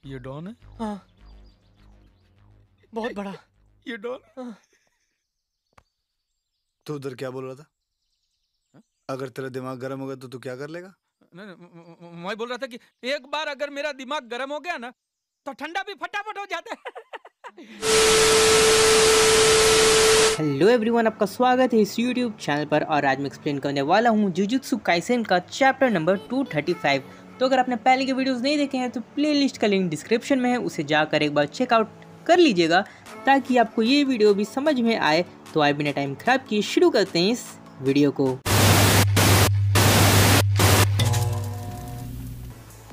ये डॉन है। हाँ, बहुत बड़ा। ये डॉन। हाँ। तू उधर क्या बोल रहा था? हाँ? अगर तेरा दिमाग गर्म होगा तो तू क्या कर लेगा? नहीं, मैं बोल रहा था कि एक बार अगर मेरा दिमाग गर्म हो गया ना तो ठंडा भी फटाफट हो जाता है। हेलो एवरीवन, आपका स्वागत है इस यूट्यूब चैनल पर। और आज मैं एक्सप्लेन करने वाला हूँ जुजुत्सु काइसेन का चैप्टर नंबर 235। तो अगर आपने पहले के वीडियोस नहीं देखे हैं तो प्लेलिस्ट का लिंक डिस्क्रिप्शन में है, उसे जाकर एक बार चेकआउट कर लीजिएगा ताकि आपको ये वीडियो भी समझ में आए। तो आए बिना टाइम खराब किए शुरू करते हैं इस वीडियो को।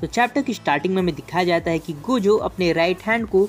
तो चैप्टर की स्टार्टिंग में हमें दिखाया जाता है कि गोजो अपने राइट हैंड को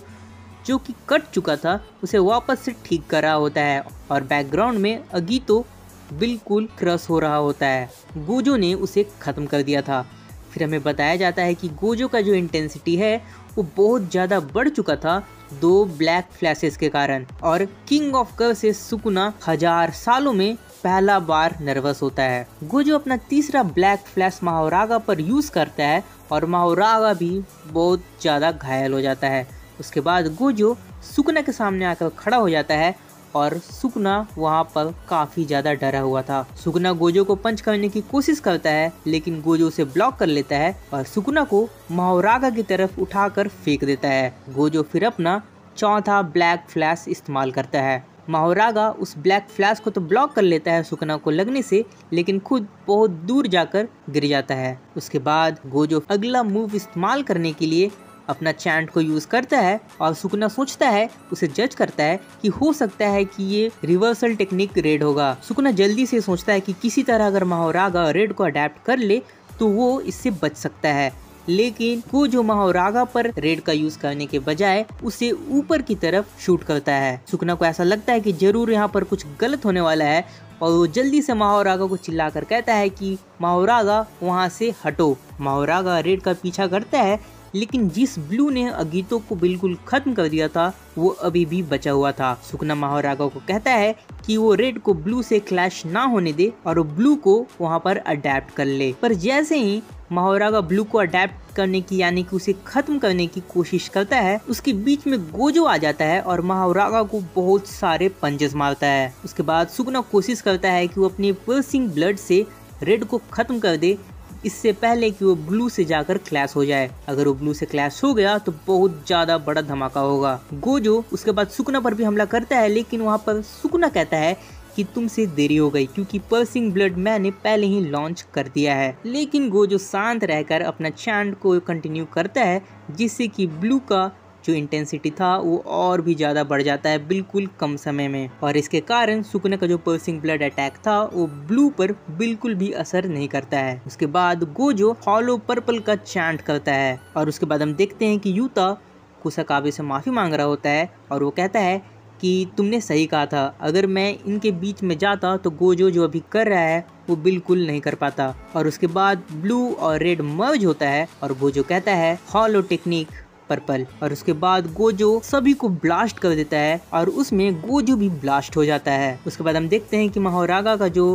जो कि कट चुका था उसे वापस से ठीक कर रहा होता है और बैकग्राउंड में अगीतो बिल्कुल क्रश हो रहा होता है। गोजो ने उसे ख़त्म कर दिया था। फिर हमें बताया जाता है कि गोजो का जो इंटेंसिटी है वो बहुत ज़्यादा बढ़ चुका था 2 ब्लैक फ्लैशेस के कारण। और किंग ऑफ कर्व से सुकुना 1000 सालों में पहला बार नर्वस होता है। गोजो अपना तीसरा ब्लैक फ्लैश माहोरागा पर यूज़ करता है और माहोरागा भी बहुत ज़्यादा घायल हो जाता है। उसके बाद गोजो सुकुना के सामने आकर खड़ा हो जाता है और सुकुना वहाँ पर काफ़ी ज़्यादा डरा हुआ था। सुकुना गोजो को पंच करने की कोशिश करता है लेकिन गोजो उसे ब्लॉक कर लेता है और सुकुना को माहोरागा की तरफ उठाकर फेंक देता है। गोजो फिर अपना चौथा ब्लैक फ्लैश इस्तेमाल करता है। माहोरागा उस ब्लैक फ्लैश को तो ब्लॉक कर लेता है सुकुना को लगने से, लेकिन खुद बहुत दूर जाकर गिर जाता है। उसके बाद गोजो अगला मूव इस्तेमाल करने के लिए अपना चैंट को यूज़ करता है और सुकुना सोचता है, उसे जज करता है कि हो सकता है कि ये रिवर्सल टेक्निक रेड होगा। सुकुना जल्दी से सोचता है कि किसी तरह अगर माहोरागा रेड को अडेप्ट कर ले तो वो इससे बच सकता है, लेकिन गोजो माहोरागा पर रेड का यूज करने के बजाय उसे ऊपर की तरफ शूट करता है। सुकुना को ऐसा लगता है कि जरूर यहाँ पर कुछ गलत होने वाला है और वो जल्दी से माहोरागा को चिल्लाकर कहता है कि माहोरागा वहाँ से हटो। माहोरागा रेड का पीछा करता है लेकिन जिस ब्लू ने अगीतो को बिल्कुल खत्म कर दिया था वो अभी भी बचा हुआ था। सुकुना माहोरागा को कहता है कि वो रेड को ब्लू से क्लैश ना होने दे और वो ब्लू को वहाँ पर अडेप्ट कर ले। पर जैसे ही माहोरागा ब्लू को अडेप्ट करने की यानी कि उसे खत्म करने की कोशिश करता है, उसके बीच में गोजो आ जाता है और माहोरागा को बहुत सारे पंचेस मारता है। उसके बाद सुकुना कोशिश करता है कि वो अपनी पर्सिंग ब्लड से रेड को खत्म कर दे इससे पहले कि वो ब्लू से जाकर क्लैश हो जाए। अगर वो ब्लू से क्लैश हो गया तो बहुत ज्यादा बड़ा धमाका होगा। गोजो उसके बाद सुकुना पर भी हमला करता है लेकिन वहाँ पर सुकुना कहता है कि तुमसे देरी हो गई क्योंकि पर्सिंग ब्लड मैंने पहले ही लॉन्च कर दिया है। लेकिन गोजो शांत रहकर अपना चैंट को कंटिन्यू करता है जिससे कि ब्लू का जो इंटेंसिटी था वो और भी ज़्यादा बढ़ जाता है बिल्कुल कम समय में, और इसके कारण सुकुना का जो पर्सिंग ब्लड अटैक था वो ब्लू पर बिल्कुल भी असर नहीं करता है। उसके बाद गोजो हॉलो पर्पल का चैंट करता है और उसके बाद हम देखते हैं कि यूता कुसाकाबे से माफ़ी मांग रहा होता है और वो कहता है कि तुमने सही कहा था, अगर मैं इनके बीच में जाता तो गोजो जो अभी कर रहा है वो बिल्कुल नहीं कर पाता। और उसके बाद ब्लू और रेड मर्ज होता है और गोजो कहता है हॉलो टेक्निक पर्पल, और उसके बाद गोजो सभी को ब्लास्ट कर देता है और उसमें गोजो भी ब्लास्ट हो जाता है। उसके बाद हम देखते हैं कि माहोरागा का जो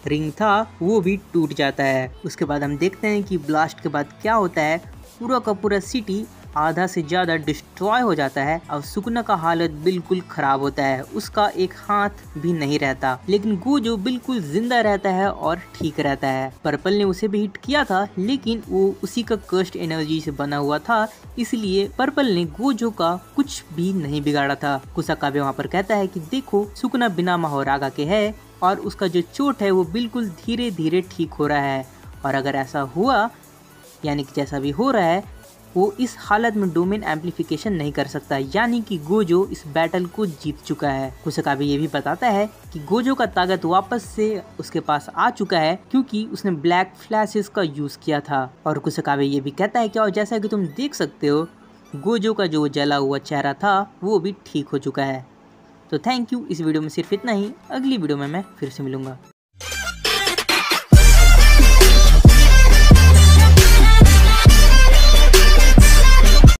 रिंग था वो भी टूट जाता है। उसके बाद हम देखते हैं कि ब्लास्ट के बाद क्या होता है, पूरा का पूरा सिटी आधा से ज़्यादा डिस्ट्रॉय हो जाता है और सुकुना का हालत बिल्कुल ख़राब होता है, उसका एक हाथ भी नहीं रहता, लेकिन गोजो बिल्कुल जिंदा रहता है और ठीक रहता है। पर्पल ने उसे भी हिट किया था लेकिन वो उसी का कर्स्ट एनर्जी से बना हुआ था, इसलिए पर्पल ने गोजो का कुछ भी नहीं बिगाड़ा था। कुसाकाबे वहाँ पर कहता है कि देखो सुकुना बिना माहोरागा के है और उसका जो चोट है वो बिल्कुल धीरे धीरे ठीक हो रहा है, और अगर ऐसा हुआ यानी कि जैसा भी हो रहा है वो इस हालत में डोमेन एम्पलीफिकेशन नहीं कर सकता, यानी कि गोजो इस बैटल को जीत चुका है। कुसाकाबे ये भी बताता है कि गोजो का ताकत वापस से उसके पास आ चुका है क्योंकि उसने ब्लैक फ्लैशेस का यूज किया था। और कुसाकाबे ये भी कहता है कि और जैसा कि तुम देख सकते हो गोजो का जो जला हुआ चेहरा था वो भी ठीक हो चुका है। तो थैंक यू, इस वीडियो में सिर्फ इतना ही, अगली वीडियो में मैं फिर से मिलूंगा।